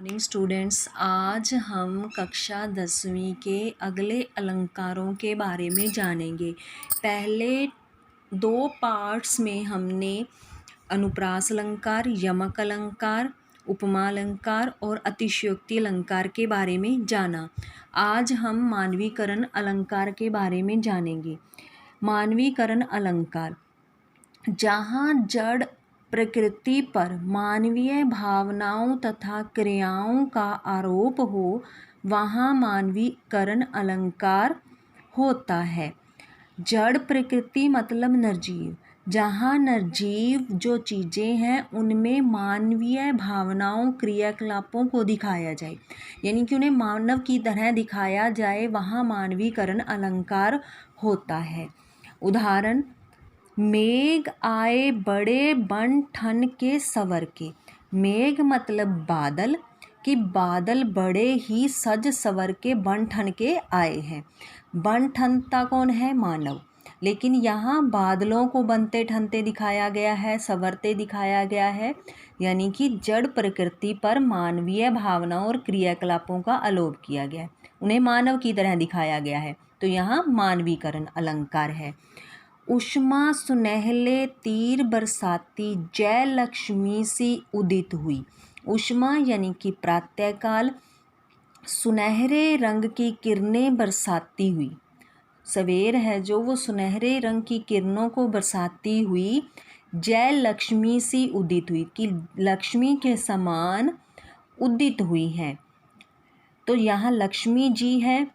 Morning students, आज हम कक्षा 10वीं के अगले अलंकारों के बारे में जानेंगे। पहले दो पार्ट्स में हमने अनुप्रास अलंकार, यमक अलंकार, उपमा अलंकार और अतिशयोक्ति अलंकार के बारे में जाना। आज हम मानवीकरण अलंकार के बारे में जानेंगे। मानवीकरण अलंकार, जहाँ जड़ प्रकृति पर मानवीय भावनाओं तथा क्रियाओं का आरोप हो वहाँ मानवीकरण अलंकार होता है। जड़ प्रकृति मतलब निर्जीव, जहाँ निर्जीव जो चीज़ें हैं उनमें मानवीय भावनाओं क्रियाकलापों को दिखाया जाए, यानी कि उन्हें मानव की तरह दिखाया जाए, वहाँ मानवीकरण अलंकार होता है। उदाहरण, मेघ आए बड़े बन ठन के सवर के। मेघ मतलब बादल, कि बादल बड़े ही सज सवर के बन ठन के आए हैं। बन ठनता कौन है? मानव। लेकिन यहाँ बादलों को बनते ठनते दिखाया गया है, संवरते दिखाया गया है, यानी कि जड़ प्रकृति पर मानवीय भावनाओं और क्रियाकलापों का आरोप किया गया है, उन्हें मानव की तरह दिखाया गया है, तो यहाँ मानवीकरण अलंकार है। उष्मा सुनहले तीर बरसाती जय लक्ष्मी सी उदित हुई। उष्मा यानी कि प्रातःकाल, सुनहरे रंग की किरणें बरसाती हुई, सवेर है जो वो सुनहरे रंग की किरणों को बरसाती हुई जय लक्ष्मी सी उदित हुई, कि लक्ष्मी के समान उदित हुई हैं। तो यहाँ लक्ष्मी जी है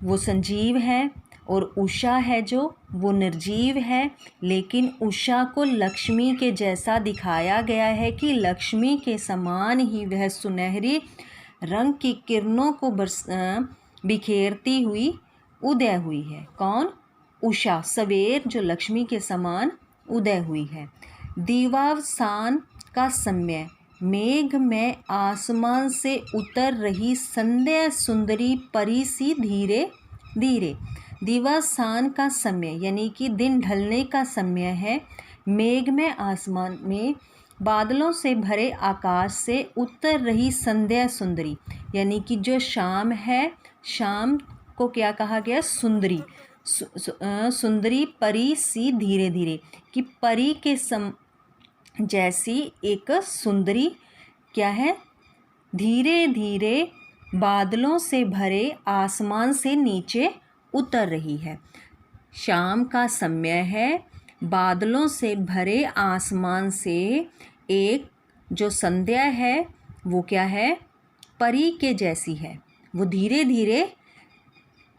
वो संजीव है और उषा है जो वो निर्जीव है, लेकिन उषा को लक्ष्मी के जैसा दिखाया गया है कि लक्ष्मी के समान ही वह सुनहरी रंग की किरणों को बिखेरती हुई उदय हुई है। कौन? उषा, सवेर जो लक्ष्मी के समान उदय हुई है। दीवावसान का समय, मेघ में आसमान से उतर रही संध्या सुंदरी परी सी धीरे धीरे। दिवासान का समय यानी कि दिन ढलने का समय है। मेघ में आसमान में बादलों से भरे आकाश से उतर रही संध्या सुंदरी, यानी कि जो शाम है, शाम को क्या कहा गया? सुंदरी। सुंदरी परी सी धीरे धीरे, कि परी के जैसी एक सुंदरी क्या है? धीरे धीरे बादलों से भरे आसमान से नीचे उतर रही है। शाम का समय है, बादलों से भरे आसमान से एक जो संध्या है वो क्या है? परी के जैसी है, वो धीरे धीरे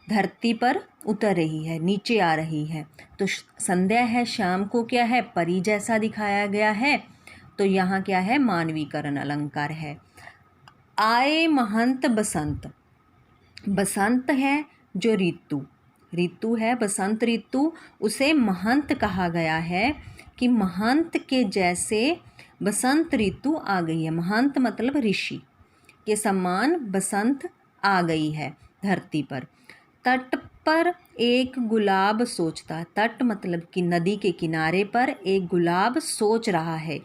धरती पर उतर रही है, नीचे आ रही है। तो संध्या है, शाम को क्या है? परी जैसा दिखाया गया है, तो यहाँ क्या है? मानवीकरण अलंकार है। आए महंत बसंत, बसंत है जो ऋतु है, बसंत ऋतु, उसे महंत कहा गया है, कि महंत के जैसे बसंत ऋतु आ गई है। महंत मतलब ऋषि के समान बसंत आ गई है धरती पर। तट पर एक गुलाब सोचता, तट मतलब कि नदी के किनारे पर एक गुलाब सोच रहा है।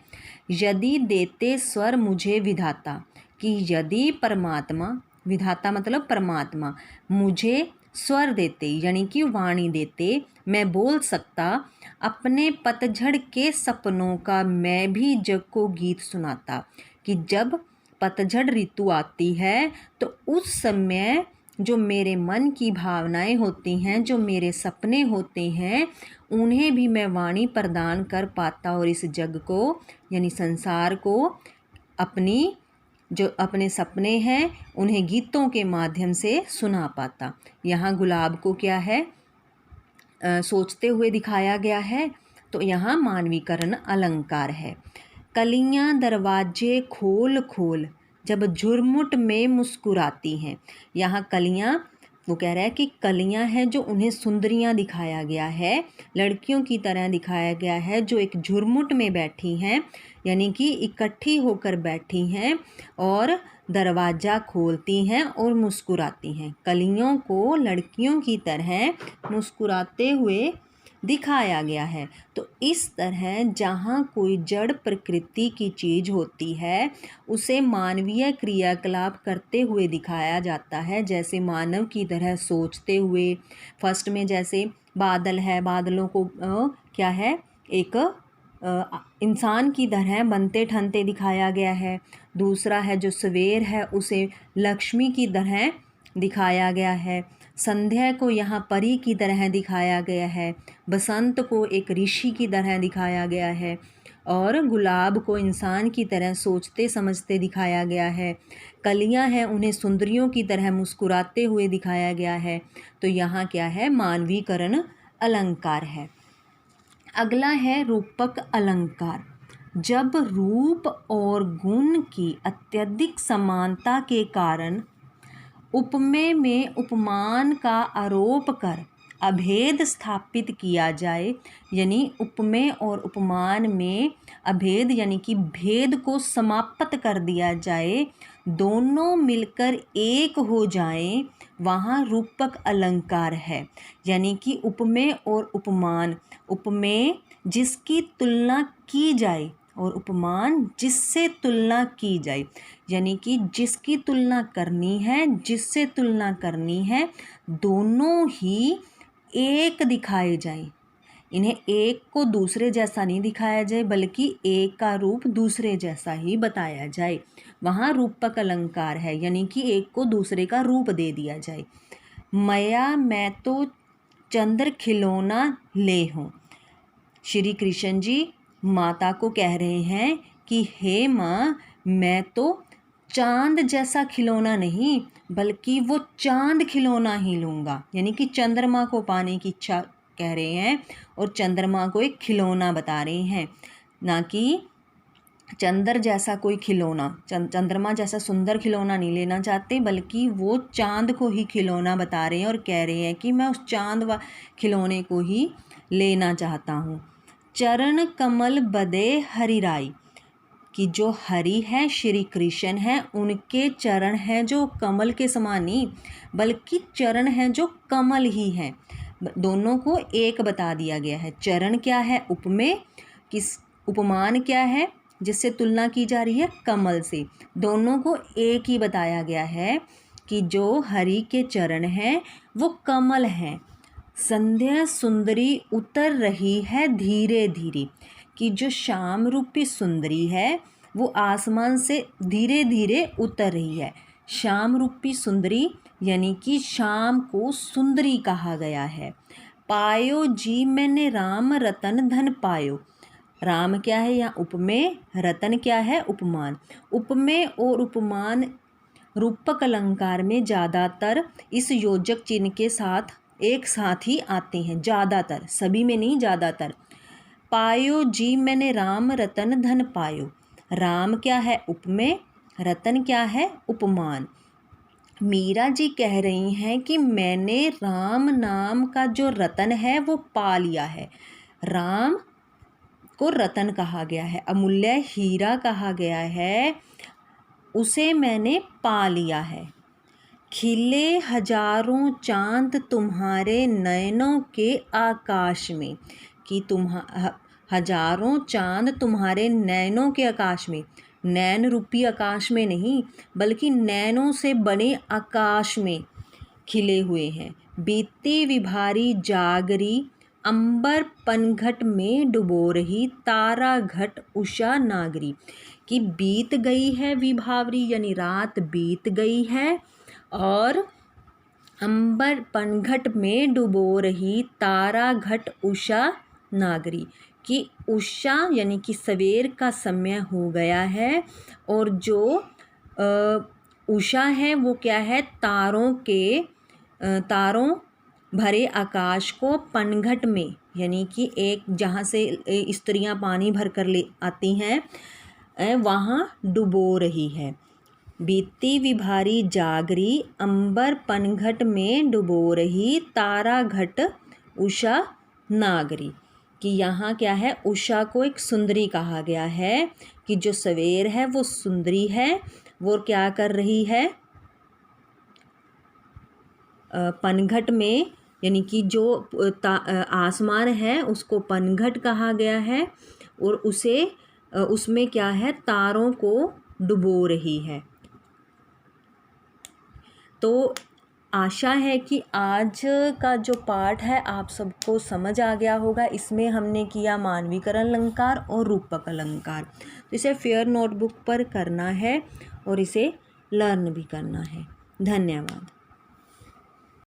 यदि देते स्वर मुझे विधाता, कि यदि परमात्मा, विधाता मतलब परमात्मा, मुझे स्वर देते यानी कि वाणी देते, मैं बोल सकता, अपने पतझड़ के सपनों का मैं भी जग को गीत सुनाता, कि जब पतझड़ ऋतु आती है तो उस समय जो मेरे मन की भावनाएं होती हैं, जो मेरे सपने होते हैं, उन्हें भी मैं वाणी प्रदान कर पाता और इस जग को यानी संसार को अपनी जो अपने सपने हैं उन्हें गीतों के माध्यम से सुना पाता। यहाँ गुलाब को क्या है? सोचते हुए दिखाया गया है, तो यहाँ मानवीकरण अलंकार है। कलियाँ दरवाजे खोल खोल जब झुरमुट में मुस्कुराती हैं। यहाँ कलियाँ, वो कह रहा है कि कलियाँ हैं जो उन्हें सुंदरियाँ दिखाया गया है, लड़कियों की तरह दिखाया गया है, जो एक झुरमुट में बैठी हैं, यानी कि इकट्ठी होकर बैठी हैं और दरवाज़ा खोलती हैं और मुस्कुराती हैं। कलियों को लड़कियों की तरह मुस्कुराते हुए दिखाया गया है। तो इस तरह जहाँ कोई जड़ प्रकृति की चीज़ होती है उसे मानवीय क्रियाकलाप करते हुए दिखाया जाता है, जैसे मानव की तरह सोचते हुए। फर्स्ट में जैसे बादल है, बादलों को क्या है, एक इंसान की तरह बनते ठनते दिखाया गया है। दूसरा है जो सवेर है उसे लक्ष्मी की तरह दिखाया गया है। संध्या को यहाँ परी की तरह दिखाया गया है। बसंत को एक ऋषि की तरह दिखाया गया है और गुलाब को इंसान की तरह सोचते समझते दिखाया गया है। कलियाँ हैं, उन्हें सुंदरियों की तरह मुस्कुराते हुए दिखाया गया है। तो यहाँ क्या है, मानवीकरण अलंकार है। अगला है रूपक अलंकार। जब रूप और गुण की अत्यधिक समानता के कारण उपमेय में उपमान का आरोप कर अभेद स्थापित किया जाए, यानी उपमेय और उपमान में अभेद यानी कि भेद को समाप्त कर दिया जाए, दोनों मिलकर एक हो जाएं, वहाँ रूपक अलंकार है। यानी कि उपमेय और उपमान, उपमेय जिसकी तुलना की जाए और उपमान जिससे तुलना की जाए, यानी कि जिसकी तुलना करनी है, जिससे तुलना करनी है, दोनों ही एक दिखाए जाए। इन्हें एक को दूसरे जैसा नहीं दिखाया जाए, बल्कि एक का रूप दूसरे जैसा ही बताया जाए, वहाँ रूपक अलंकार है। यानी कि एक को दूसरे का रूप दे दिया जाए। मैं तो चंद्र खिलौना ले हूँ। श्री कृष्ण जी माता को कह रहे हैं कि हे माँ, मैं तो चांद जैसा खिलौना नहीं बल्कि वो चांद खिलौना ही लूँगा। यानी कि चंद्रमा को पाने की इच्छा कह रहे हैं और चंद्रमा को एक खिलौना बता रहे हैं, ना कि चंद्र जैसा कोई खिलौना, चंद्रमा जैसा सुंदर खिलौना नहीं लेना चाहते, बल्कि वो चांद को ही खिलौना बता रहे हैं और कह रहे हैं कि मैं उस चांद व खिलौने को ही लेना चाहता हूँ। चरण कमल बदे हरिराई, कि जो हरि है श्री कृष्ण हैं, उनके चरण हैं जो कमल के समान नहीं बल्कि चरण हैं जो कमल ही हैं। दोनों को एक बता दिया गया है। चरण क्या है, उपमेय, किस उपमान क्या है जिससे तुलना की जा रही है, कमल से। दोनों को एक ही बताया गया है कि जो हरि के चरण हैं वो कमल हैं। संध्या सुंदरी उतर रही है धीरे धीरे, कि जो शाम रूपी सुंदरी है वो आसमान से धीरे धीरे उतर रही है। शाम रूपी सुंदरी यानी कि शाम को सुंदरी कहा गया है। पायो जी मैंने राम रतन धन पायो। राम क्या है यहाँ उपमेय, रतन क्या है उपमान। उपमेय और उपमान रूपक अलंकार में ज़्यादातर इस योजक चिन्ह के साथ एक साथ ही आते हैं, ज़्यादातर, सभी में नहीं, ज़्यादातर। पायो जी मैंने राम रतन धन पायो। राम क्या है उपमेय, रतन क्या है उपमान। मीरा जी कह रही हैं कि मैंने राम नाम का जो रतन है वो पा लिया है। राम को रतन कहा गया है, अमूल्य हीरा कहा गया है, उसे मैंने पा लिया है। खिले हजारों चांद तुम्हारे नयनों के आकाश में, कि हजारों चांद तुम्हारे नैनों के आकाश में, नैन रूपी आकाश में नहीं बल्कि नैनों से बने आकाश में खिले हुए हैं। बीती विभारी जागरी अंबर पनघट में डुबो रही तारा घट उषा नागरी, कि बीत गई है विभावरी यानी रात बीत गई है और अंबर पनघट में डुबो रही तारा घट उषा नागरी, कि उषा यानी कि सवेर का समय हो गया है और जो उषा है वो क्या है, तारों भरे आकाश को पनघट में यानी कि एक जहाँ से स्त्रियाँ पानी भर कर ले आती हैं वहाँ डुबो रही है। बीती विभारी जागरी अंबर पनघट में डुबो रही तारा घट उषा नागरी, कि यहाँ क्या है, उषा को एक सुंदरी कहा गया है, कि जो सवेर है वो सुंदरी है, वो क्या कर रही है, पनघट में यानी कि जो आसमान है उसको पनघट कहा गया है और उसमें क्या है, तारों को डुबो रही है। तो आशा है कि आज का जो पाठ है आप सबको समझ आ गया होगा। इसमें हमने किया मानवीकरण अलंकार और रूपक अलंकार। तो इसे फेयर नोटबुक पर करना है और इसे लर्न भी करना है। धन्यवाद।